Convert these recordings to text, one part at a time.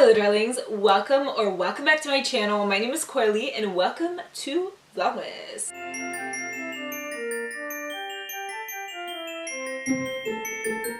Hello darlings, welcome back to my channel. My name is Coralie and welcome to VLOGMAS.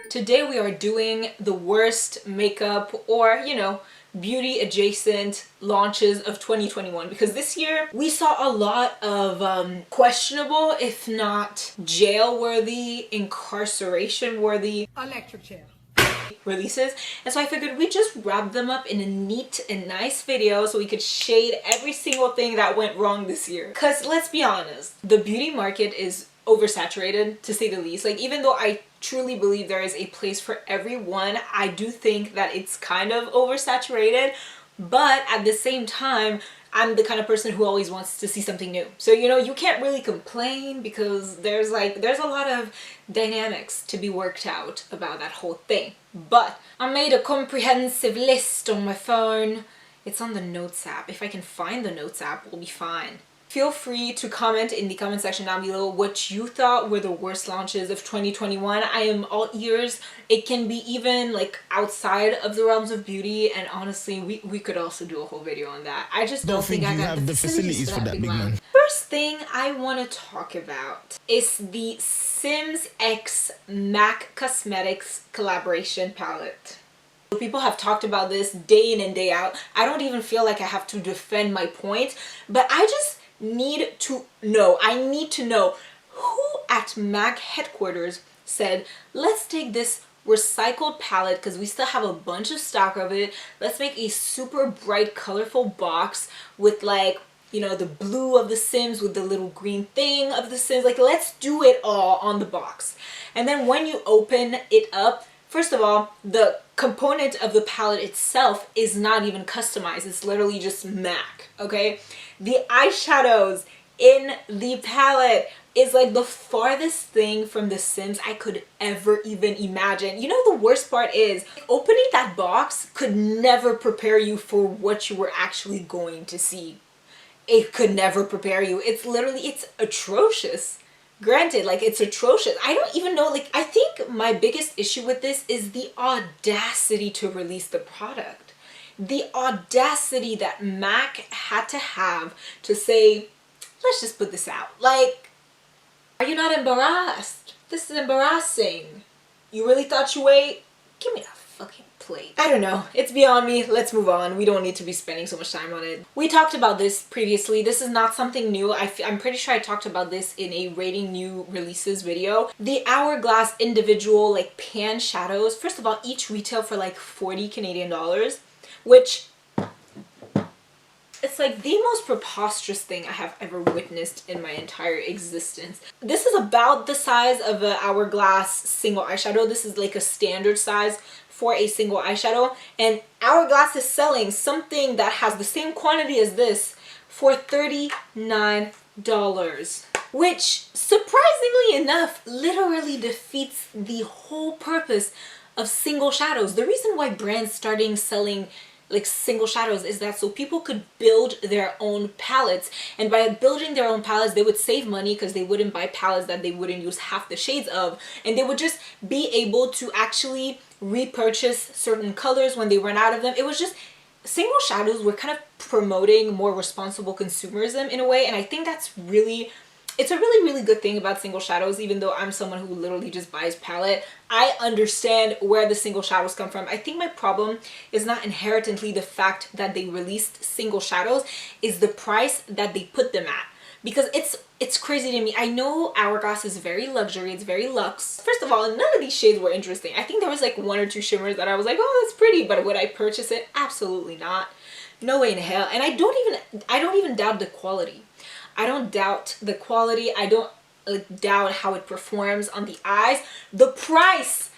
Today we are doing the worst makeup or, you know, beauty adjacent launches of 2021 because this year we saw a lot of questionable, if not jail worthy, incarceration worthy, electric chair releases, and so I figured we'd just wrap them up in a neat and nice video so we could shade every single thing that went wrong this year. Because let's be honest, the beauty market is oversaturated, to say the least. Like, even though I truly believe there is a place for everyone, I do think that it's kind of oversaturated, but at the same time I'm the kind of person who always wants to see something new. So, you know, you can't really complain because there's a lot of dynamics to be worked out about that whole thing. But I made a comprehensive list on my phone. It's on the Notes app. If I can find the Notes app, we'll be fine. Feel free to comment in the comment section down below what you thought were the worst launches of 2021. I am all ears. It can be even like outside of the realms of beauty, and honestly we could also do a whole video on that. I just don't think I got the facilities for that, big man. First thing I want to talk about is the Sims X MAC Cosmetics collaboration palette. People have talked about this day in and day out. I don't even feel like I have to defend my point, but I need to know who at MAC headquarters said, let's take this recycled palette because we still have a bunch of stock of it. Let's make a super bright, colorful box with, like, you know, the blue of the Sims with the little green thing of the Sims. Like, let's do it all on the box. And then when you open it up, first of all, the component of the palette itself is not even customized. It's literally just MAC, okay? The eyeshadows in the palette is like the farthest thing from The Sims I could ever even imagine. You know, the worst part is opening that box could never prepare you for what you were actually going to see. It could never prepare you. It's atrocious. Granted, like, it's atrocious. I don't even know, like, I think my biggest issue with this is the audacity to release the product. The audacity that MAC had to have to say, let's just put this out. Like, are you not embarrassed? This is embarrassing. You really thought you wait? Give me a fucking plate. I don't know. It's beyond me. Let's move on. We don't need to be spending so much time on it. We talked about this previously. This is not something new. I'm pretty sure I talked about this in a rating new releases video. The Hourglass individual, like, pan shadows. First of all, each retail for like 40 Canadian dollars, which it's like the most preposterous thing I have ever witnessed in my entire existence. This is about the size of an Hourglass single eyeshadow. This is like a standard size for a single eyeshadow, and Hourglass is selling something that has the same quantity as this for $39, which surprisingly enough literally defeats the whole purpose of single shadows. The reason why brands started selling like single shadows is that so people could build their own palettes, and by building their own palettes they would save money because they wouldn't buy palettes that they wouldn't use half the shades of, and they would just be able to actually repurchase certain colors when they run out of them. It was just, single shadows were kind of promoting more responsible consumerism in a way, and I think that's really, it's a really good thing about single shadows. Even though I'm someone who literally just buys palette, I understand where the single shadows come from. I think my problem is not inherently the fact that they released single shadows, is the price that they put them at. Because it's crazy to me. I know Hourglass is very luxury, it's very luxe. First of all, none of these shades were interesting. I think there was like one or two shimmers that I was like, oh, that's pretty, but would I purchase it? Absolutely not. No way in hell. And I don't even doubt the quality. I don't doubt the quality. I don't doubt how it performs on the eyes. The price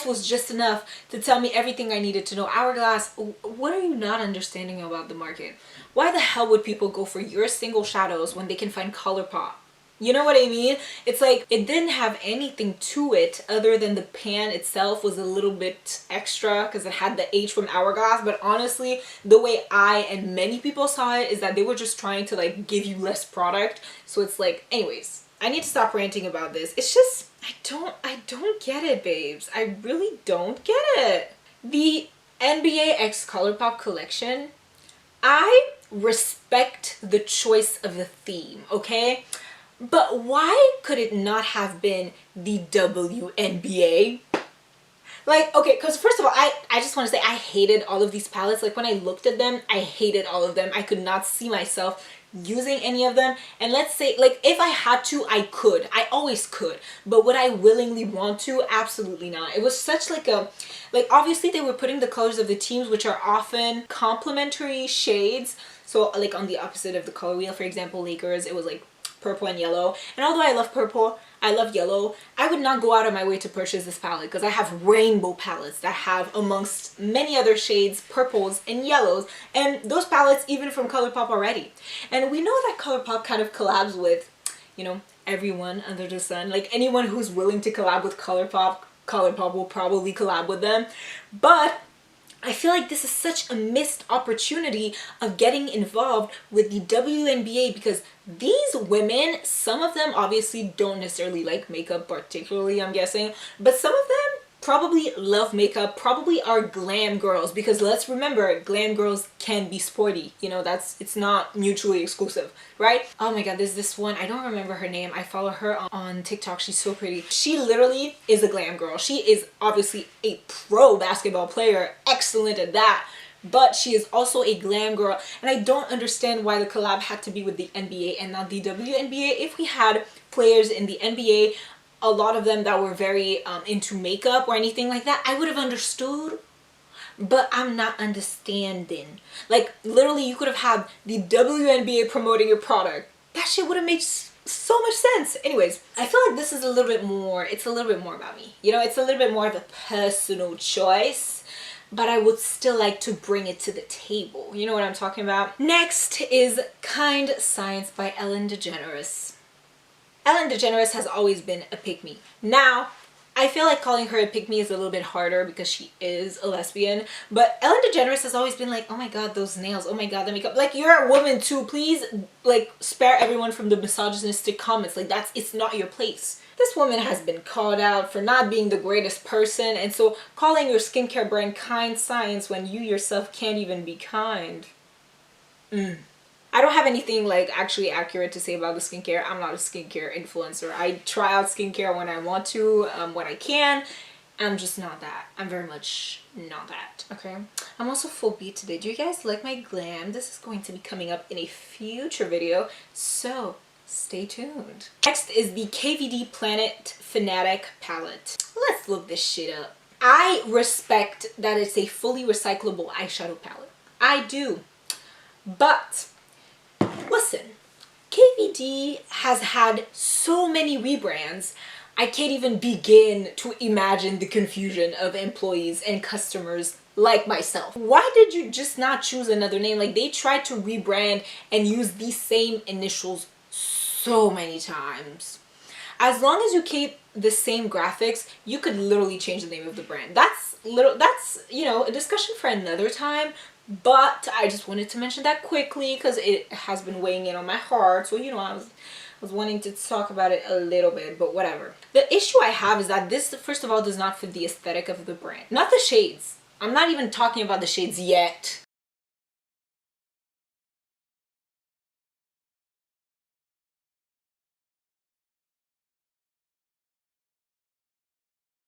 was just enough to tell me everything I needed to know. Hourglass, what are you not understanding about the market? Why the hell would people go for your single shadows when they can find Colourpop? You know what I mean? It's like, it didn't have anything to it other than the pan itself was a little bit extra because it had the H from Hourglass. But honestly, the way I and many people saw it is that they were just trying to like give you less product. So it's like, anyways, I need to stop ranting about this. It's just, I don't get it, babes. I really don't get it. The NBA x Colourpop collection, I respect the choice of the theme, okay? But why could it not have been the WNBA? Like, okay, because first of all, I just want to say I hated all of these palettes. Like, when I looked at them, I hated all of them. I could not see myself using any of them. And let's say, like, if I had to, I could. I always could. But would I willingly want to? Absolutely not. It was such like a, like, obviously they were putting the colors of the teams, which are often complementary shades. So, like, on the opposite of the color wheel, for example, Lakers, it was like purple and yellow. And although I love purple, I love yellow, I would not go out of my way to purchase this palette because I have rainbow palettes that have, amongst many other shades, purples and yellows, and those palettes even from Colourpop already. And we know that Colourpop kind of collabs with, you know, everyone under the sun. Like, anyone who's willing to collab with Colourpop, Colourpop will probably collab with them. But I feel like this is such a missed opportunity of getting involved with the WNBA, because these women, some of them obviously don't necessarily like makeup particularly, I'm guessing, but some of them probably love makeup, probably are glam girls, because let's remember, glam girls can be sporty, you know, it's not mutually exclusive, right? Oh my god, there's this one, I don't remember her name, I follow her on TikTok, she's so pretty. She literally is a glam girl. She is obviously a pro basketball player, excellent at that, but she is also a glam girl, and I don't understand why the collab had to be with the NBA and not the WNBA. If we had players in the NBA, a lot of them that were very into makeup or anything like that, I would have understood, but I'm not understanding. Like, literally, you could have had the WNBA promoting your product. That shit would have made so much sense. Anyways, I feel like this is a little bit more, it's a little bit more about me. You know, it's a little bit more of a personal choice, but I would still like to bring it to the table. You know what I'm talking about? Next is Kind Science by Ellen DeGeneres. Ellen DeGeneres has always been a pick-me. Now, I feel like calling her a pick-me is a little bit harder because she is a lesbian, but Ellen DeGeneres has always been like, oh my god, those nails, oh my god, the makeup. Like, you're a woman too, please, like, spare everyone from the misogynistic comments. Like, it's not your place. This woman has been called out for not being the greatest person, and so calling your skincare brand Kind Science when you yourself can't even be kind. I don't have anything like actually accurate to say about the skincare. I'm not a skincare influencer. I try out skincare when I want to, when I can. I'm just not that. I'm very much not that, okay? I'm also full beat today. Do you guys like my glam? This is going to be coming up in a future video, so stay tuned. Next is the KVD Planet Fanatic palette. Let's look this shit up. I respect that it's a fully recyclable eyeshadow palette. I do. But listen, KVD has had so many rebrands, I can't even begin to imagine the confusion of employees and customers like myself. Why did you just not choose another name? Like, they tried to rebrand and use the same initials so many times. As long as you keep the same graphics, you could literally change the name of the brand. That's, you know, a discussion for another time. But I just wanted to mention that quickly because it has been weighing in on my heart. So, you know, I was wanting to talk about it a little bit, but whatever. The issue I have is that this, first of all, does not fit the aesthetic of the brand. Not the shades. I'm not even talking about the shades yet.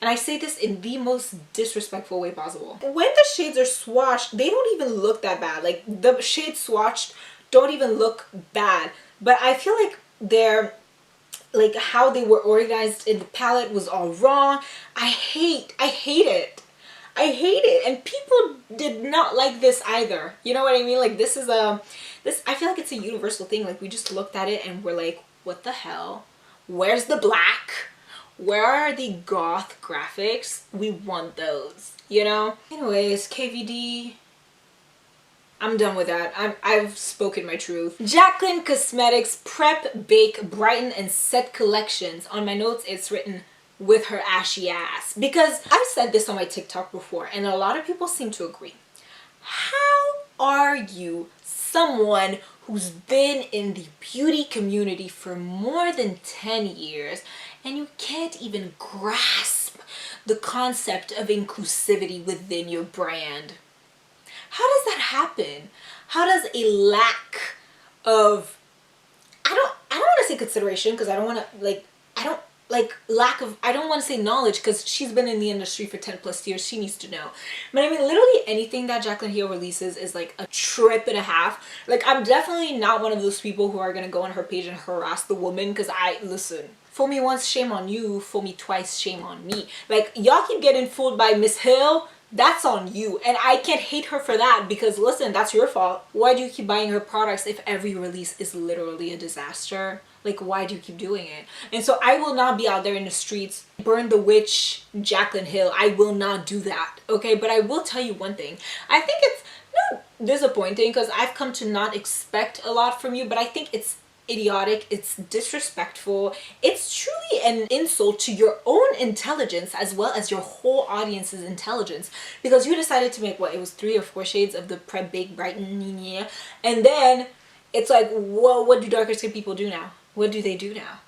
And I say this in the most disrespectful way possible. When the shades are swatched, they don't even look that bad. Like, the shades swatched don't even look bad. But I feel like they're, like, how they were organized in the palette was all wrong. I hate it. I hate it. And people did not like this either. You know what I mean? Like, this is I feel like it's a universal thing. Like, we just looked at it and we're like, what the hell? Where's the black? Where are the goth graphics? We want those, you know? Anyways, KVD, I'm done with that. I've spoken my truth. Jaclyn Cosmetics Prep, Bake, Brighten, and Set Collections. On my notes, it's written with her ashy ass. Because I've said this on my TikTok before, and a lot of people seem to agree. How are you someone who's been in the beauty community for more than 10 years and you can't even grasp the concept of inclusivity within your brand. How does that happen? How does a lack of, I don't want to say consideration, because I don't want to I don't want to say knowledge, because she's been in the industry for 10 plus years. She needs to know. But I mean, literally anything that Jaclyn Hill releases is like a trip and a half. Like, I'm definitely not one of those people who are going to go on her page and harass the woman, because listen, fool me once, shame on you. Fool me twice, shame on me. Like, y'all keep getting fooled by Miss Hill. That's on you, and I can't hate her for that, because listen, that's your fault. Why do you keep buying her products if every release is literally a disaster? Like, why do you keep doing it? And so I will not be out there in the streets, burn the witch Jaclyn Hill. I will not do that, okay? But I will tell you one thing. I think it's not disappointing, because I've come to not expect a lot from you, but I think it's idiotic, it's disrespectful, it's truly an insult to your own intelligence as well as your whole audience's intelligence, because you decided to make, what, it was 3 or 4 shades of the Prep Bake Brighten, and then it's like, whoa, what do darker skin people do now? What do they do now?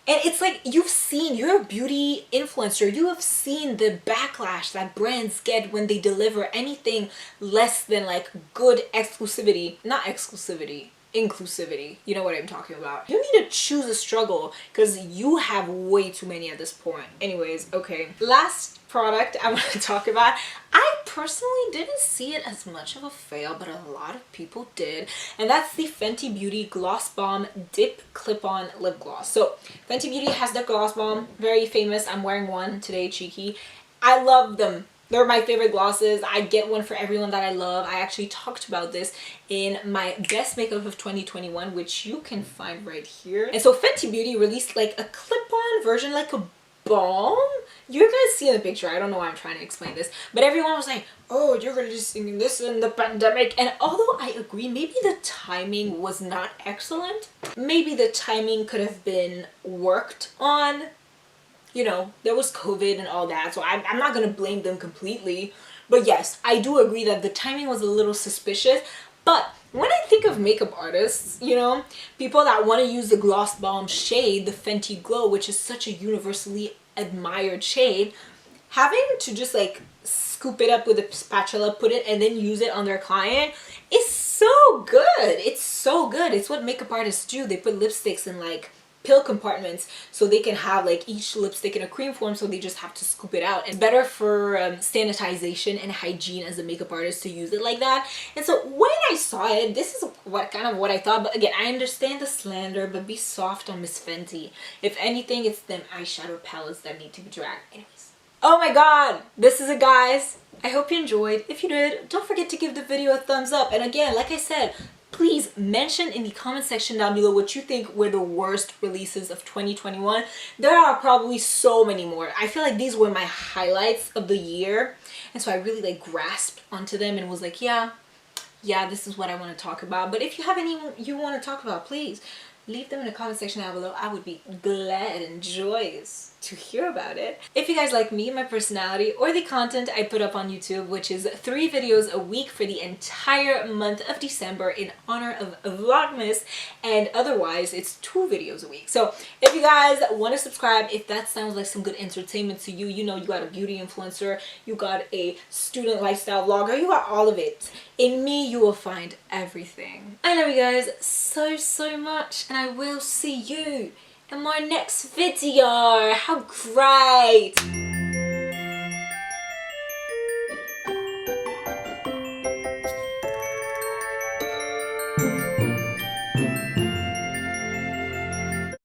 And it's like, you're a beauty influencer, you have seen the backlash that brands get when they deliver anything less than like good exclusivity, not exclusivity, inclusivity. You know what I'm talking about. You need to choose a struggle, because you have way too many at this point. Anyways, okay. Last product I want to talk about. I personally didn't see it as much of a fail, but a lot of people did. And that's the Fenty Beauty Gloss Bomb Dip Clip-On Lip Gloss. So Fenty Beauty has the Gloss Bomb. Very famous. I'm wearing one today, cheeky. I love them. They're my favorite glosses. I get one for everyone that I love. I actually talked about this in my best makeup of 2021, which you can find right here. And so Fenty Beauty released like a clip-on version, like a balm. You're gonna see in the picture. I don't know why I'm trying to explain this, but everyone was like, oh, you're releasing this in the pandemic. And although I agree, maybe the timing was not excellent. Maybe the timing could have been worked on. You know, there was COVID and all that, so I'm not going to blame them completely. But yes, I do agree that the timing was a little suspicious. But when I think of makeup artists, you know, people that want to use the Gloss Bomb shade, the Fenty Glow, which is such a universally admired shade, having to just like scoop it up with a spatula, put it, and then use it on their client is so good. It's so good. It's what makeup artists do. They put lipsticks in like pill compartments so they can have like each lipstick in a cream form, so they just have to scoop it out. It's better for sanitization and hygiene as a makeup artist to use it like that. And so when I saw it, this is what I thought. But again, I understand the slander, but be soft on Miss Fenty. If anything, it's them eyeshadow palettes that need to be dragged. Anyways, oh my god, this is it, guys. I hope you enjoyed. If you did, don't forget to give the video a thumbs up. And again, like I said, please mention in the comment section down below what you think were the worst releases of 2021. There are probably so many more. I feel like these were my highlights of the year. And so I really like grasped onto them and was like, yeah, this is what I want to talk about. But if you have any you want to talk about, please leave them in the comment section down below. I would be glad and joyous to hear about it. If you guys like me, my personality, or the content I put up on YouTube, which is 3 videos a week for the entire month of December in honor of Vlogmas, and otherwise it's 2 videos a week. So if you guys want to subscribe, if that sounds like some good entertainment to you, you know you got a beauty influencer, you got a student lifestyle vlogger, you got all of it. In me, you will find everything. I love you guys so much, and I will see you in my next video. How great!